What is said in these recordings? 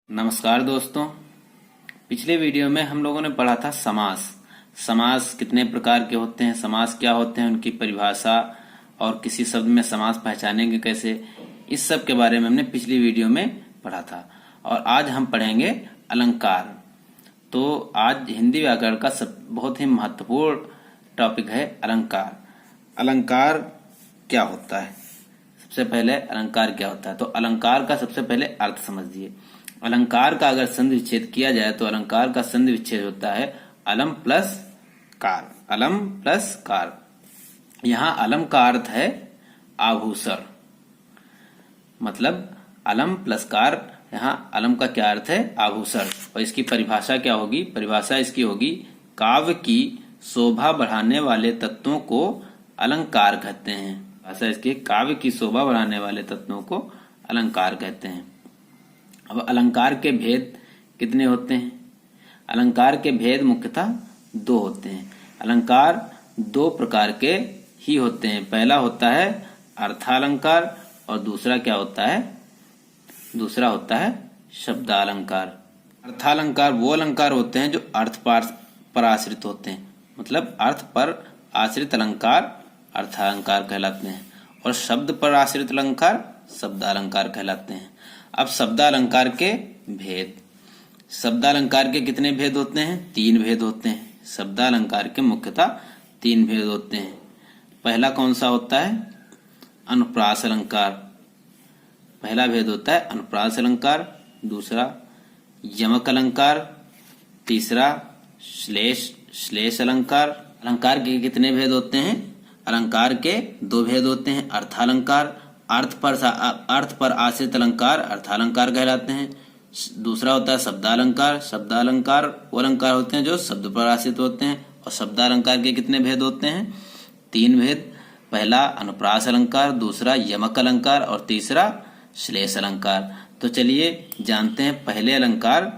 नमस्कार दोस्तों। पिछले वीडियो में हम लोगों ने पढ़ा था समास। समास कितने प्रकार के होते हैं, समास क्या होते हैं, उनकी परिभाषा और किसी शब्द में समास पहचानेंगे कैसे, इस सब के बारे में हमने पिछली वीडियो में पढ़ा था। और आज हम पढ़ेंगे अलंकार। तो आज हिंदी व्याकरण का बहुत ही महत्वपूर्ण टॉपिक है अलंकार। अलंकार क्या होता है? सबसे पहले अलंकार क्या होता है, तो अलंकार का सबसे पहले अर्थ समझिए। अलंकार का अगर संधि विच्छेद किया जाए तो अलंकार का संधि विच्छेद होता है अलम प्लस कार। अलम प्लस कार। यहां अलम का अर्थ है आभूषण, मतलब अलम प्लस कार। यहां अलम का क्या अर्थ है? आभूषण। और इसकी परिभाषा क्या होगी? परिभाषा इसकी होगी, काव्य की शोभा बढ़ाने वाले तत्वों को अलंकार कहते हैं। भाषा इसकी, काव्य की शोभा बढ़ाने वाले तत्वों को अलंकार कहते हैं। अब अलंकार के भेद कितने होते हैं? अलंकार के भेद मुख्यतः दो होते हैं। अलंकार दो प्रकार के ही होते हैं। पहला होता है अर्थालंकार और दूसरा क्या होता है? दूसरा होता है शब्दालंकार। अर्थालंकार वो अलंकार होते हैं जो अर्थ पर आश्रित होते हैं, मतलब अर्थ पर आश्रित अलंकार अर्थालंकार कहलाते हैं, और शब्द पर आश्रित अलंकार शब्दालंकार कहलाते हैं। अब शब्दालंकार के भेद। शब्दालंकार के कितने भेद होते हैं? तीन भेद होते हैं। शब्दालंकार के मुख्यतः तीन भेद होते हैं। पहला कौन सा होता है? अनुप्रास अलंकार। पहला भेद होता है अनुप्रास अलंकार, दूसरा यमक अलंकार, तीसरा श्लेष अलंकार। अलंकार के कितने भेद होते हैं? अलंकार के दो भेद होते हैं। अर्थालंकार, अर्थ पर आश्रित अलंकार अर्थालंकार कहलाते हैं। दूसरा होता है शब्दालंकार। शब्दालंकार वो अलंकार होते हैं जो शब्द पर आश्रित होते हैं। और शब्दालंकार के कितने भेद होते हैं? तीन भेद। पहला अनुप्रास अलंकार, दूसरा यमक अलंकार और तीसरा श्लेष अलंकार। तो चलिए जानते हैं पहले अलंकार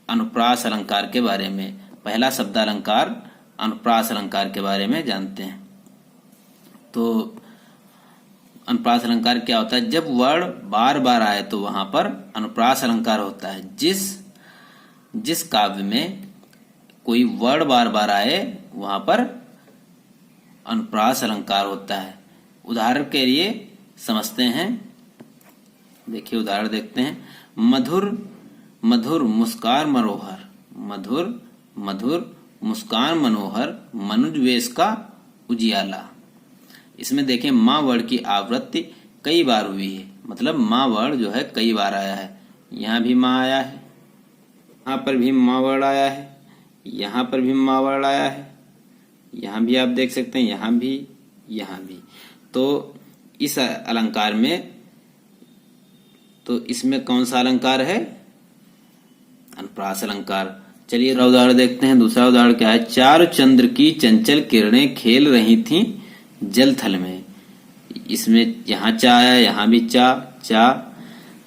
अनुप्रास अलंकार के बारे में। पहला शब्दालंकार अनुप्रास अलंकार के बारे में जानते हैं। तो अनुप्रास अलंकार क्या होता है? जब वर्ण बार बार आए तो वहां पर अनुप्रास अलंकार होता है। जिस काव्य में कोई वर्ण बार बार आए वहां पर अनुप्रास अलंकार होता है। उदाहरण के लिए समझते हैं, देखिए उदाहरण देखते हैं। मधुर मधुर मुस्कान मनोहर, मधुर मधुर मुस्कान मनोहर, मनुज वेश का उजियाला। इसमें देखें माँ वर्ण की आवृत्ति कई बार हुई है, मतलब माँ वर्ण जो है कई बार आया है। यहाँ भी माँ आया है, यहाँ पर भी माँ वर्ण आया है, यहाँ पर भी माँ वर्ण आया है, यहाँ भी आप देख सकते हैं, यहाँ भी, यहाँ भी। तो इस अलंकार में, तो इसमें कौन सा अलंकार है? अनुप्रास अलंकार। चलिए उदाहरण देखते हैं। दूसरा उदाहरण क्या है? चार चंद्र की चंचल किरणें खेल रही थीं जल थल में। इसमें यहाँ चा आया, यहाँ भी चा।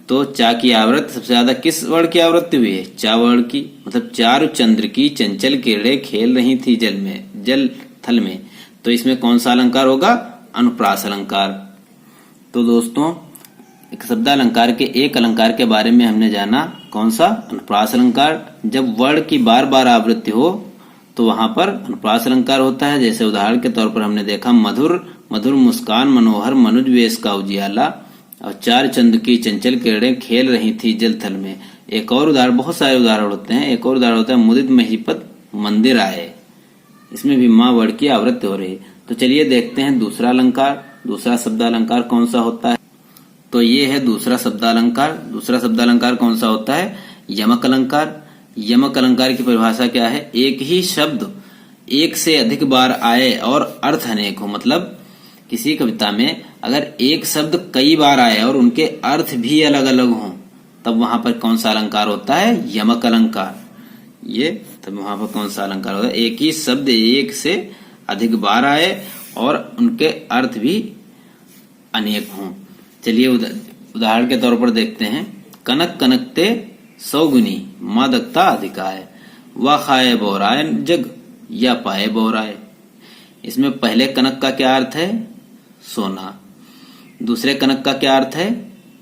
तो चा की आवृत्ति सबसे ज्यादा किस वर्ण की आवृत्ति हुई है? चा वर्ण की। मतलब चार चंद्र की चंचल किरणें खेल रही थी जल थल में। तो इसमें कौन सा अलंकार होगा? अनुप्रास अलंकार। तो दोस्तों एक शब्दालंकार के एक अलंकार के बारे में हमने जाना, कौन सा? अनुप्रास अलंकार। जब वर्ण की बार बार आवृत्ति हो तो वहां पर अनुप्रास अलंकार होता है। जैसे उदाहरण के तौर पर हमने देखा, मधुर मधुर मुस्कान मनोहर, मनुज वेश का उजियाला, और चार चंद्र की चंचल किरणें खेल रही थी जल थल में। एक और उदाहरण, बहुत सारे उदाहरण होते हैं। एक और उदाहरण होता है मुदित महिपत मंदिर आए। इसमें भी माँ वर्ण की आवृत्ति हो रही है। तो चलिए देखते हैं दूसरा अलंकार, दूसरा शब्दालंकार कौन सा होता है। तो ये है दूसरा शब्दालंकार। दूसरा शब्दालंकार कौन सा होता है? यमक अलंकार। यमक अलंकार की परिभाषा क्या है? एक ही शब्द एक से अधिक बार आए और अर्थ अनेक हो। मतलब किसी कविता में अगर एक शब्द कई बार आए और उनके अर्थ भी अलग अलग हों, तब वहां पर कौन सा अलंकार होता है? यमक अलंकार। ये तब वहां पर कौन सा अलंकार होता है? एक ही शब्द एक से अधिक बार आए और उनके अर्थ भी अनेक हों। चलिए उदाहरण के तौर पर देखते हैं। कनक कनकते सौगुनी, मादकता अधिकाय, व खाए बोराय जग, या पाए बोराय। इसमें पहले कनक का क्या अर्थ है? सोना। दूसरे कनक का क्या अर्थ है?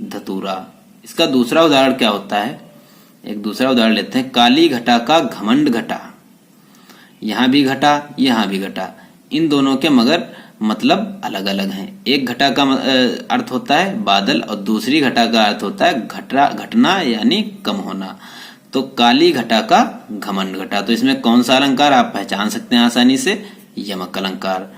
धतूरा। इसका दूसरा उदाहरण क्या होता है? एक दूसरा उदाहरण लेते हैं। काली घटा का घमंड घटा। यहाँ भी घटा, यहाँ भी घटा, इन दोनों के मगर मतलब अलग अलग हैं। एक घटा का अर्थ होता है बादल और दूसरी घटा का अर्थ होता है घटना यानी कम होना। तो काली घटा का घमंड घटा, तो इसमें कौन सा अलंकार आप पहचान सकते हैं आसानी से? यमक अलंकार।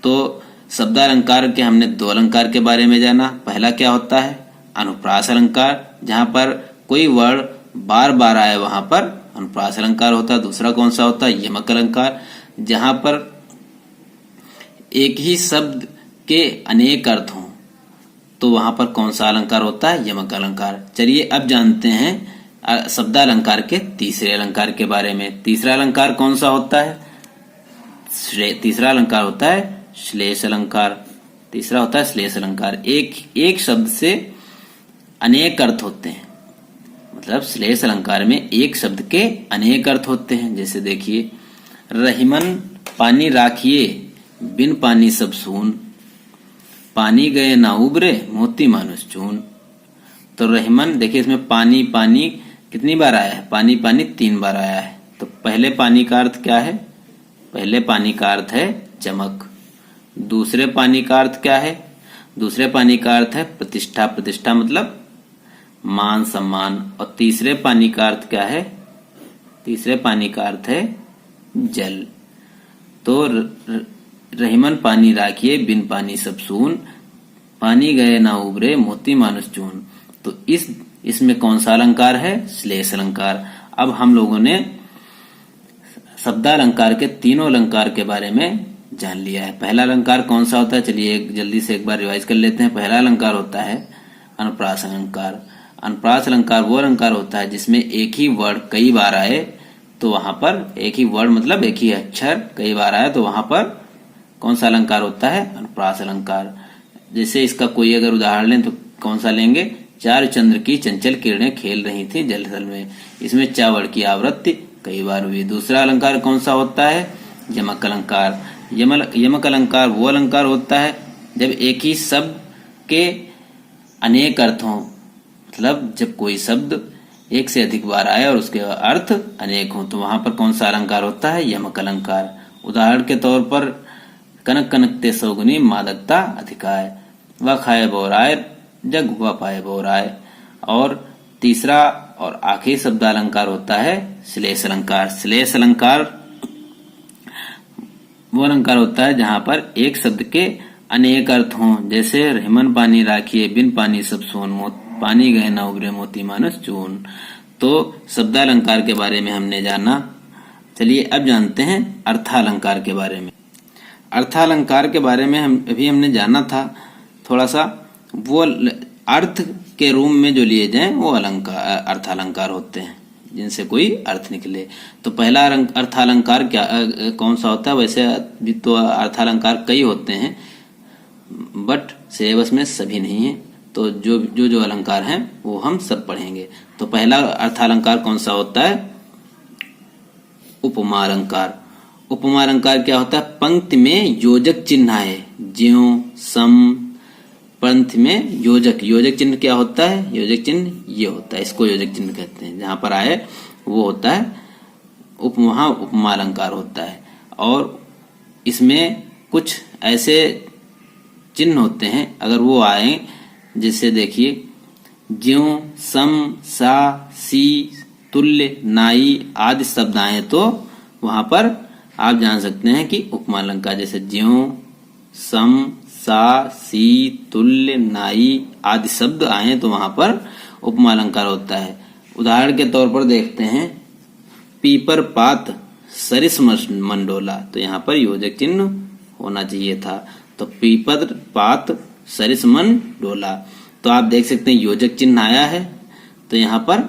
तो शब्दालंकार के हमने दो अलंकार के बारे में जाना। पहला क्या होता है? अनुप्रास अलंकार, जहां पर कोई वर्ण बार बार आए वहां पर अनुप्रास अलंकार होता है। दूसरा कौन सा होता है? यमक अलंकार, जहां पर एक ही शब्द के अनेक अर्थ हों तो वहां पर कौन सा अलंकार होता है? यमक अलंकार। चलिए अब जानते हैं शब्दालंकार के तीसरे अलंकार के बारे में। तीसरा अलंकार कौन सा होता है? तीसरा अलंकार होता है श्लेष अलंकार। तीसरा होता है श्लेष अलंकार। एक शब्द से अनेक अर्थ होते हैं, मतलब श्लेष अलंकार में एक शब्द के अनेक अर्थ होते हैं। जैसे देखिए, रहीमन पानी राखिए बिन पानी सब सून, पानी गए ना उबरे मोती मानुष चून। तो रहीमन, देखिए इसमें पानी पानी कितनी बार आया है? पानी पानी 3 बार आया है। तो पहले पानी का अर्थ क्या है? पहले पानी का अर्थ है चमक। दूसरे पानी का अर्थ क्या है? दूसरे पानी का अर्थ है प्रतिष्ठा। प्रतिष्ठा मतलब मान सम्मान। और तीसरे पानी का अर्थ क्या है? तीसरे पानी का अर्थ है जल। तो रहीमन पानी राखिए बिन पानी सब सून, पानी गए ना उबरे मोती मानुष चून। तो इसमें कौन सा अलंकार है? श्लेष अलंकार। अब हम लोगों ने शब्दालंकार के तीनों अलंकार के बारे में जान लिया है। पहला अलंकार कौन सा होता है? चलिए जल्दी से एक बार रिवाइज कर लेते हैं। पहला अलंकार होता है अनुप्रास अलंकार। अनुप्रास अलंकार वो अलंकार होता है जिसमें एक ही वर्ड कई बार आए तो वहां पर, एक ही वर्ड मतलब एक ही अक्षर कई बार आए तो वहां पर कौन सा अलंकार होता है? अनुप्रास अलंकार। जैसे इसका कोई अगर उदाहरण लें तो कौन सा लेंगे? चार चंद्र की चंचल किरणें खेल रही थी जलथल में। इसमें चावड़ की आवृत्ति कई बार हुई। दूसरा अलंकार कौन सा होता है? यमक अलंकार। यमक अलंकार वो अलंकार होता है जब एक ही शब्द के अनेक अर्थ हों, मतलब जब कोई शब्द एक से अधिक बार आए और उसके अर्थ अनेक हों तो वहां पर कौन सा अलंकार होता है? यमक अलंकार। उदाहरण के तौर पर कनक कनकते सौगुनी मादकता अधिकाय, वह खाए बोराय जग वह पाए बोराय। और तीसरा और आखिरी शब्दालंकार होता है श्लेष अलंकार। श्लेष अलंकार वो अलंकार होता है जहां पर एक शब्द के अनेक अर्थ हों। जैसे रहीमन पानी राखिए बिन पानी सब सोन, पानी गए ना उबरे मोती मानुष चून। तो शब्दालंकार के बारे में हमने जाना। चलिए अब जानते हैं अर्थालंकार के बारे में। अर्थालंकार के बारे में हमने जाना था थोड़ा सा। वो अर्थ के रूप में जो लिए जाएं वो अलंकार अर्थालंकार होते हैं जिनसे कोई अर्थ निकले। तो पहला अर्थालंकार क्या कौन सा होता है? वैसे भी तो अर्थालंकार कई होते हैं बट सिलेबस में सभी नहीं है, तो जो अलंकार हैं वो हम सब पढ़ेंगे। तो पहला अर्थालंकार कौन सा होता है? उपमा अलंकार। उपमा अलंकार क्या होता है? पंक्ति में योजक चिन्ह आए, ज्यों सम। पंक्ति में योजक चिन्ह क्या होता है? योजक चिन्ह ये होता है, इसको योजक चिन्ह कहते हैं। जहां पर आए वो होता है वहां उपमा अलंकार होता है। और इसमें कुछ ऐसे चिन्ह होते हैं अगर वो आए, जैसे देखिए ज्यों सम सा सी तुल्य नाई आदि शब्द आए तो वहां पर आप जान सकते हैं कि उपमा अलंकार। जैसे ज्यों सम सा सी तुल्य नाई आदि शब्द आए तो वहां पर उपमा अलंकार होता है। उदाहरण के तौर पर देखते हैं, पीपर पात सरिस मंडोला, तो यहाँ पर योजक चिन्ह होना चाहिए था। तो पीपर पात सरिस मंडोला, तो आप देख सकते हैं योजक चिन्ह आया है, तो यहाँ पर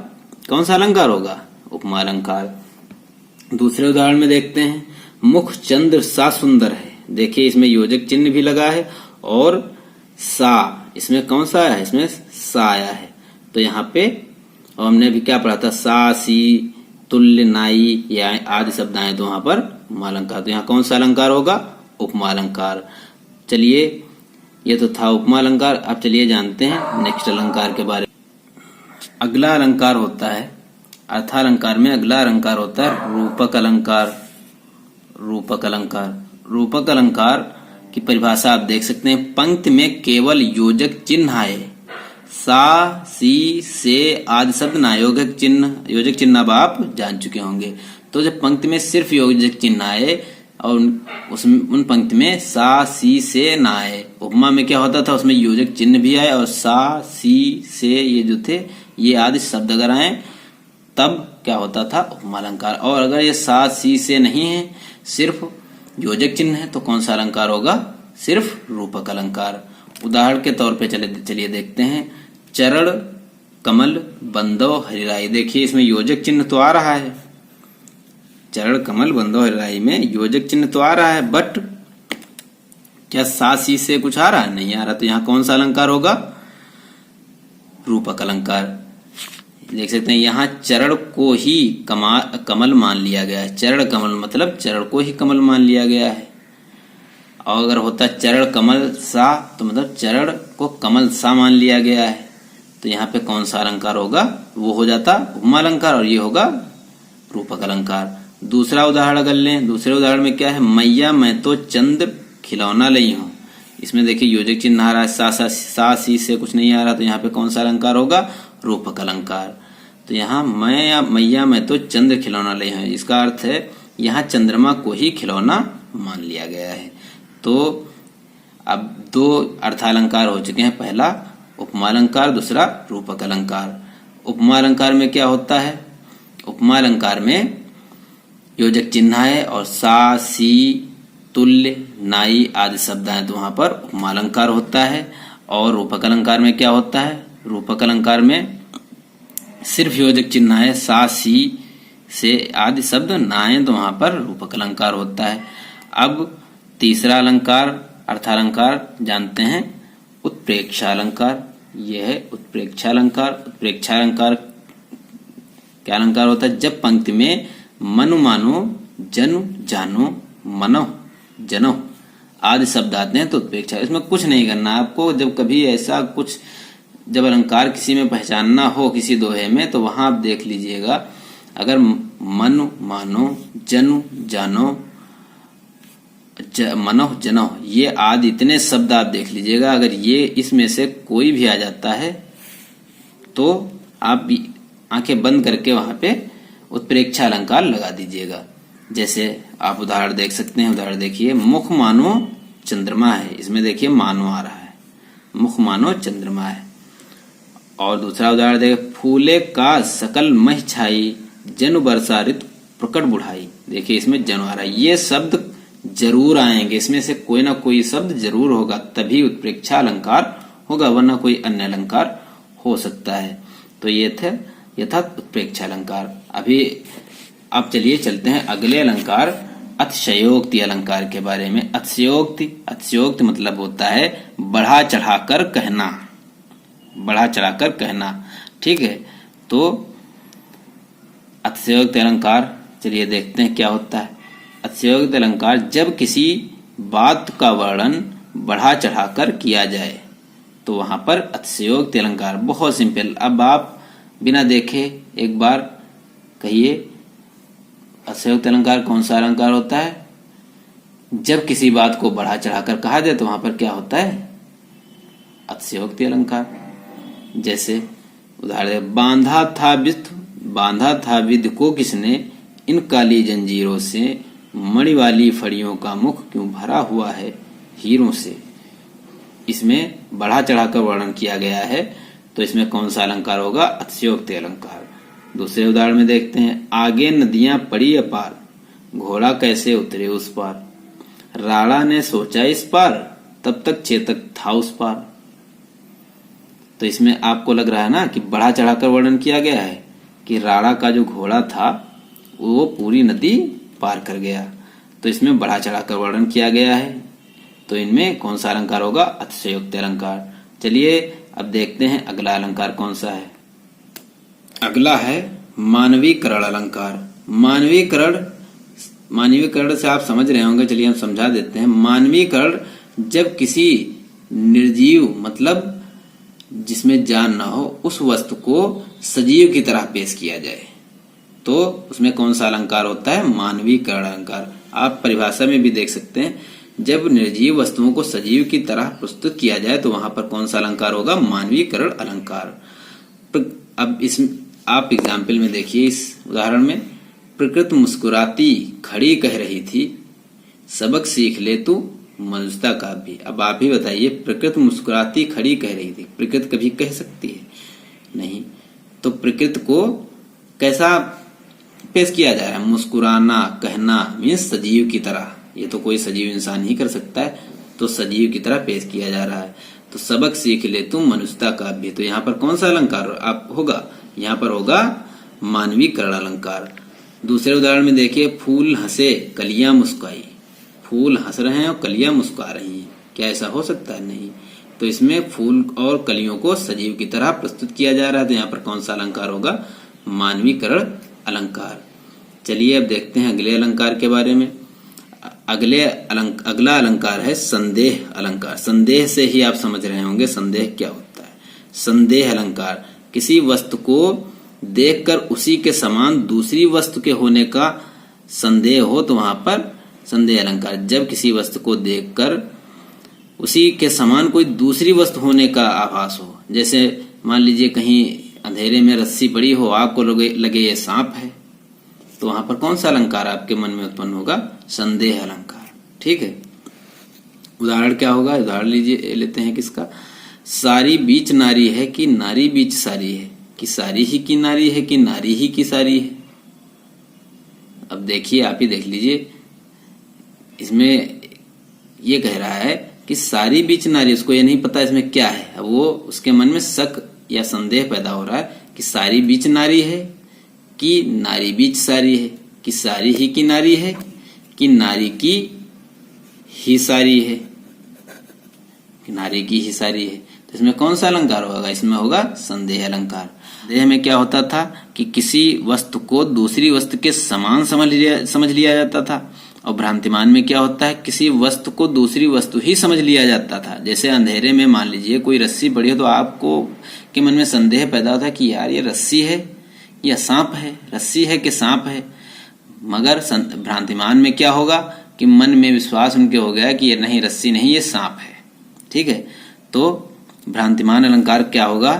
कौन सा अलंकार होगा? उपमा अलंकार। दूसरे उदाहरण में देखते हैं, मुख चंद्र सा सुंदर है। देखिए इसमें योजक चिन्ह भी लगा है और सा, इसमें कौन सा आया है? इसमें सा आया है। तो यहाँ पे और हमने भी क्या पढ़ा था? सा सी तुल्य नाई या आदि शब्द आए तो वहां पर उपमा अलंकार। तो यहाँ कौन सा अलंकार होगा? उपमा अलंकार। चलिए ये तो था उपमा अलंकार। अब चलिए जानते हैं नेक्स्ट अलंकार के बारे में। अगला अलंकार होता है अर्थालंकार में अगला अलंकार होता है रूपक अलंकार। रूपक अलंकार, रूपक अलंकार की परिभाषा आप देख सकते हैं। पंक्ति में केवल योजक चिन्ह आए, सा, सी, से आदि शब्द ना योजक चिन्ह अब आप जान चुके होंगे। तो जब पंक्ति में सिर्फ योजक चिन्ह आए और उन पंक्ति में सा, सी, से ना आए, उपमा में क्या होता था, उसमें योजक चिन्ह भी आए और सा, सी, से ये जो थे ये आदि शब्द अगर आए तब क्या होता था, उपमा अलंकार। और अगर ये सा, सी, से नहीं है, सिर्फ योजक चिन्ह है, तो कौन सा अलंकार होगा, सिर्फ रूपक अलंकार। उदाहरण के तौर पे चलिए देखते हैं। चरण कमल बंदो हरिराई, देखिए इसमें योजक चिन्ह तो आ रहा है, चरण कमल बंदो हरिराई में योजक चिन्ह तो आ रहा है, बट क्या सा, सी से कुछ आ रहा है, नहीं आ रहा। तो यहाँ कौन सा अलंकार होगा, रूपक अलंकार। देख सकते हैं यहाँ चरण को ही कमल मान लिया गया है। चरण कमल मतलब चरण को ही कमल मान लिया गया है। और अगर होता चरण कमल सा तो मतलब चरण को कमल सा मान लिया गया है। तो यहाँ पे कौन सा अलंकार होगा, वो हो जाता उपमा अलंकार और ये होगा रूपक अलंकार। दूसरा उदाहरण अगर लें, दूसरे उदाहरण में क्या है, मैया मैं तो चंद्र खिलौना लई हूँ। इसमें देखिए योजक चिन्ह आ रहा है, सा, सी से कुछ नहीं आ रहा। तो यहाँ पे कौन सा अलंकार होगा, रूपक अलंकार। तो यहाँ मैया मैं तो चंद्र खिलौना लई हूँ, इसका अर्थ है यहाँ चंद्रमा को ही खिलौना मान लिया गया है। तो अब दो अर्थालंकार हो चुके हैं, पहला उपमा अलंकार, दूसरा रूपक अलंकार। उपमा अलंकार में क्या होता है, उपमा अलंकार में योजक चिन्ह है और सा, सी, तुल्य, नाई आदि शब्द हैं, तो वहां पर उपमा अलंकार होता है। और रूपक अलंकार में क्या होता है, रूपक अलंकार में सिर्फ योजक चिन्ह है, सा, सी, से आदि शब्द ना आए, तो वहां पर रूपक अलंकार होता है। अब तीसरा अलंकार अर्थालंकार जानते हैं, उत्प्रेक्षा अलंकार। यह है उत्प्रेक्षा अलंकार। उत्प्रेक्षा अलंकार क्या अलंकार होता है, जब पंक्ति में मनु मानो, जनु जानो, मनो जनो आदि शब्द आते हैं तो उत्प्रेक्षा। इसमें कुछ नहीं करना आपको, जब कभी ऐसा कुछ जब अलंकार किसी में पहचानना हो किसी दोहे में, तो वहां आप देख लीजिएगा, अगर मनु मानो, जनु जानो, मनो जनो ये आदि इतने शब्द आप देख लीजिएगा, अगर ये इसमें से कोई भी आ जाता है तो आप आंखें बंद करके वहां पे उत्प्रेक्षा अलंकार लगा दीजिएगा। जैसे आप उदाहरण देख सकते हैं, उदाहरण देखिए, मुख मानो चंद्रमा है, इसमें देखिए मानो आ रहा है, मुख मानो चंद्रमा है। और दूसरा उदाहरण देखिए, फूले का सकल मह छाई, जनु बरसा ऋतु प्रकट बुढ़ाई, देखिए इसमें जनु आ रहा है। ये शब्द जरूर आएंगे, इसमें से कोई ना कोई शब्द जरूर होगा, तभी उत्प्रेक्षा अलंकार होगा, वरना कोई अन्य अलंकार हो सकता है। तो ये था उत्प्रेक्षा अलंकार। अभी अब चलिए चलते हैं अगले अलंकार अतिशयोक्ति अलंकार के बारे में। अतिशयोक्ति मतलब होता है बढ़ा चढ़ाकर कहना, बढ़ा चढ़ाकर कहना, ठीक है। तो अतिशयोक्ति अलंकार चलिए देखते हैं क्या होता है। अतिशयोक्ति अलंकार जब किसी बात का वर्णन बढ़ा चढ़ाकर किया जाए तो वहां पर अतिशयोक्ति अलंकार। बहुत सिंपल, अब आप बिना देखे एक बार कहिए, अतिशयोक्ति अलंकार कौन सा अलंकार होता है, जब किसी बात को बढ़ा चढ़ाकर कहा जाए तो वहां पर क्या होता है, अतिशयोक्ति अलंकार। जैसे उदाहरण, बांधा था विध को किसने, इन काली जंजीरों से, मणि वाली फड़ियों का मुख क्यों भरा हुआ है हीरों से। इसमें बढ़ा चढ़ाकर वर्णन किया गया है, तो इसमें कौन सा अलंकार होगा, अतिशयोक्ति अलंकार। दूसरे उदाहरण में देखते हैं, आगे नदियां पड़ी अपार, घोड़ा कैसे उतरे उस पार, राणा ने सोचा इस पार, तब तक चेतक था उस पार। तो इसमें आपको लग रहा है ना कि बढ़ा चढ़ाकर वर्णन किया गया है कि राणा का जो घोड़ा था वो पूरी नदी पार कर गया, तो इसमें बढ़ा चढ़ाकर वर्णन किया गया है। तो इनमें कौन सा अलंकार होगा, अतिशयोक्ति अलंकार। चलिए अब देखते हैं अगला अलंकार कौन सा है। अगला है मानवीकरण अलंकार। मानवीकरण से आप समझ रहे होंगे, चलिए हम समझा देते हैं। मानवीकरण जब किसी निर्जीव मतलब जिसमें जान ना हो उस वस्तु को सजीव की तरह पेश किया जाए, तो उसमें कौन सा अलंकार होता है? मानवीकरण अलंकार। आप परिभाषा में भी देख सकते हैं, जब निर्जीव वस्तुओं को सजीव की तरह प्रस्तुत किया जाए तो वहां पर कौन सा अलंकार होगा? मानवीकरण अलंकार। अब इस आप एग्जाम्पल में देखिए, इस उदाहरण में प्रकृति मुस्कुराती खड़ी कह रही थी, सबक सीख ले तू मनुष्यता का भी। अब आप ही बताइए, प्रकृति मुस्कुराती खड़ी कह रही थी, प्रकृति कभी कह सकती है? नहीं। तो प्रकृति को कैसा पेश किया जा रहा है? मुस्कुराना, कहना मीन्स सजीव की तरह। ये तो कोई सजीव इंसान ही कर सकता है, तो सजीव की तरह पेश किया जा रहा है। तो सबक सीख ले तुम मनुष्यता का भी, तो यहाँ पर कौन सा अलंकार आप होगा? यहाँ पर होगा मानवीकरण अलंकार। दूसरे उदाहरण में देखिए, फूल हंसे कलियां मुस्काई। फूल हंस रहे हैं और कलियां मुस्कुरा रही हैं, क्या ऐसा हो सकता है? नहीं। तो इसमें फूल और कलियों को सजीव की तरह प्रस्तुत किया जा रहा है, तो यहाँ पर कौन सा अलंकार होगा? मानवीकरण अलंकार। चलिए अब देखते हैं अगले अलंकार के बारे में। अगला अलंकार है संदेह अलंकार। संदेह से ही आप समझ रहे होंगे संदेह क्या होता है। संदेह अलंकार, किसी वस्तु को देखकर उसी के समान दूसरी वस्तु के होने का संदेह हो तो वहां पर संदेह अलंकार। जब किसी वस्तु को देखकर उसी के समान कोई दूसरी वस्तु होने का आभास हो, जैसे मान लीजिए कहीं अंधेरे में रस्सी पड़ी हो, आपको लगे ये सांप है, तो वहां पर कौन सा अलंकार आपके मन में उत्पन्न होगा? संदेह अलंकार। ठीक है। उदाहरण क्या होगा? उदाहरण लीजिए, लेते हैं किसका? सारी बीच नारी है कि नारी बीच सारी है, कि सारी ही की नारी है कि नारी ही की सारी है। अब देखिए, आप ही देख लीजिए, इसमें ये कह रहा है कि सारी बीच नारी, उसको ये नहीं पता इसमें क्या है। अब वो उसके मन में शक या संदेह पैदा हो रहा है कि सारी बीच नारी है कि नारी बीच सारी है, कि सारी ही की नारी है कि नारी की ही सारी है, कि नारी की ही सारी है। तो इसमें कौन सा अलंकार होगा? इसमें होगा संदेह अलंकार। संदेह में क्या होता था कि किसी वस्तु को दूसरी वस्तु के समान समझ लिया जाता था, और भ्रांतिमान में क्या होता है? किसी वस्तु को दूसरी वस्तु ही समझ लिया जाता था। जैसे अंधेरे में मान लीजिए कोई रस्सी पड़ी हो, तो आपको के मन में संदेह पैदा होता है कि यार ये रस्सी है या सांप है, रस्सी है कि सांप है। मगर भ्रांतिमान में क्या होगा कि मन में विश्वास उनके हो गया कि ये नहीं, रस्सी नहीं, ये सांप है। ठीक है। तो भ्रांतिमान अलंकार क्या होगा?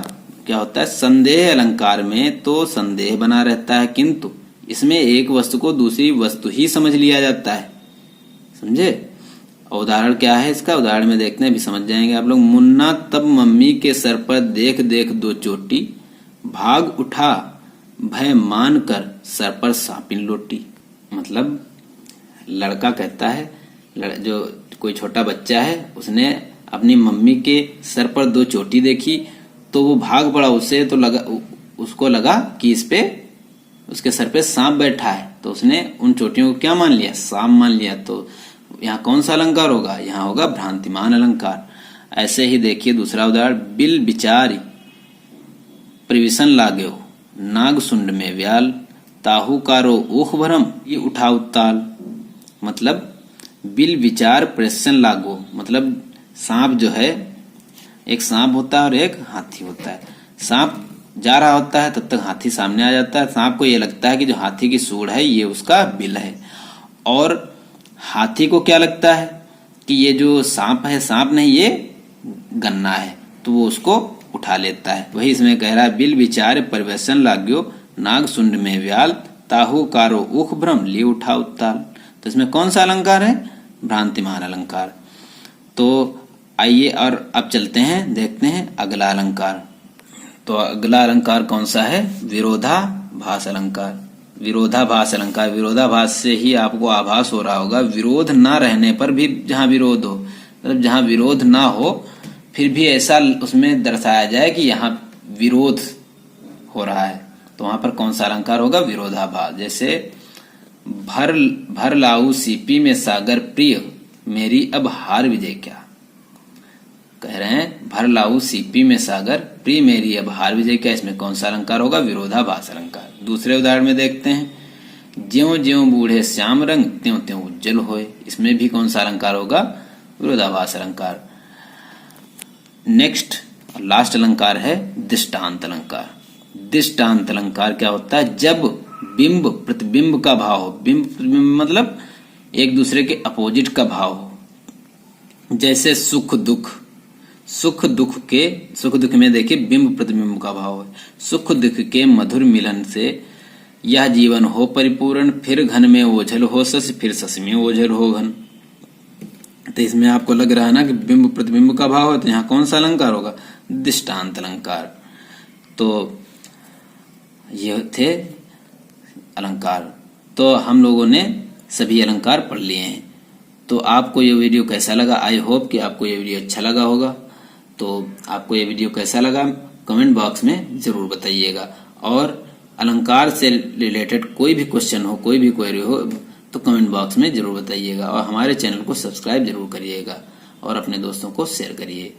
क्या होता है? संदेह अलंकार में तो संदेह बना रहता है, किंतु इसमें एक वस्तु को दूसरी वस्तु ही समझ लिया जाता है। समझे? उदाहरण क्या है इसका? उदाहरण में देखते हैं, भी समझ जाएंगे आप लोग। मुन्ना तब मम्मी के सर पर देख देख दो चोटी, भाग उठा भय मान कर सर पर सापिन लोटी। मतलब लड़का कहता है, जो कोई छोटा बच्चा है, उसने अपनी मम्मी के सर पर दो चोटी देखी तो वो भाग पड़ा उससे, तो उसको लगा कि इस पे उसके सर पे सांप बैठा है, तो उसने उन चोटियों को क्या मान लिया? सांप मान लिया। तो यहाँ कौन सा अलंकार होगा? यहाँ होगा भ्रांतिमान अलंकार। ऐसे ही देखिए दूसरा उदाहरण, बिल बिचारी प्रविशन लाग्यो नाग सुंड में व्याल, ताहू कारो ऊख भरम ये उठाऊ ताल। मतलब बिल विचार प्रश्न लागो, मतलब सांप जो है, एक सांप होता है और एक हाथी होता है। सांप जा रहा होता है, तब तक हाथी सामने आ जाता है। सांप को ये लगता है कि जो हाथी की सूंड है ये उसका बिल है, और हाथी को क्या लगता है कि ये जो सांप है, सांप नहीं ये गन्ना है, तो वो उसको उठा लेता है। वही इसमें कह रहा है, बिल विचार परिवेशन लाग्यो नाग सुंड में व्याल, ताहू कारो उख भ्रम लिए उठा उत्ताल। तो इसमें कौन सा अलंकार है? भ्रांतिमान अलंकार। तो आइए और अब चलते हैं, देखते हैं अगला अलंकार। तो अगला अलंकार कौन सा है? विरोधाभास अलंकार। विरोधाभास अलंकार, विरोधाभास से ही आपको आभास हो रहा होगा, विरोध ना रहने पर भी जहां विरोध हो, मतलब जहां विरोध ना हो फिर भी ऐसा उसमें दर्शाया जाए कि यहाँ विरोध हो रहा है, तो वहां पर कौन सा अलंकार होगा? विरोधाभास। जैसे भर लाऊ सीपी में सागर प्रिय, मेरी अब हार विजय क्या। कह रहे हैं भर लाऊ सीपी में सागर प्रिय, मेरी अब हार विजय क्या। इसमें कौन सा अलंकार होगा? विरोधाभास अलंकार। दूसरे उदाहरण में देखते हैं, ज्यों ज्यों बूढ़े श्याम रंग त्यों त्यों उज्जवल होए। इसमें भी कौन सा अलंकार होगा? विरोधाभास अलंकार। नेक्स्ट लास्ट अलंकार है दृष्टांत अलंकार। दृष्टांत अलंकार क्या होता है? जब बिंब प्रतिबिंब का भाव हो। बिंब प्रतिबिंब मतलब एक दूसरे के अपोजिट का भाव हो। जैसे सुख दुख, सुख दुख में देखिए बिंब प्रतिबिंब का भाव है। सुख दुख के मधुर मिलन से यह जीवन हो परिपूर्ण, फिर घन में ओझल हो सस, फिर सस में ओझल हो घन। तो इसमें आपको लग रहा है ना कि बिंब प्रतिबिंब का भाव है, तो यहाँ कौन सा अलंकार होगा? दृष्टांत अलंकार। तो ये थे अलंकार। तो हम लोगों ने सभी अलंकार पढ़ लिए हैं। तो आपको ये वीडियो कैसा लगा? आई होप कि आपको ये वीडियो अच्छा लगा होगा। तो आपको ये वीडियो कैसा लगा कमेंट बॉक्स में जरूर बताइएगा। और अलंकार से रिलेटेड कोई भी क्वेश्चन हो, कोई भी क्वेरी हो, तो कमेंट बॉक्स में जरूर बताइएगा। और हमारे चैनल को सब्सक्राइब जरूर करिएगा और अपने दोस्तों को शेयर करिए।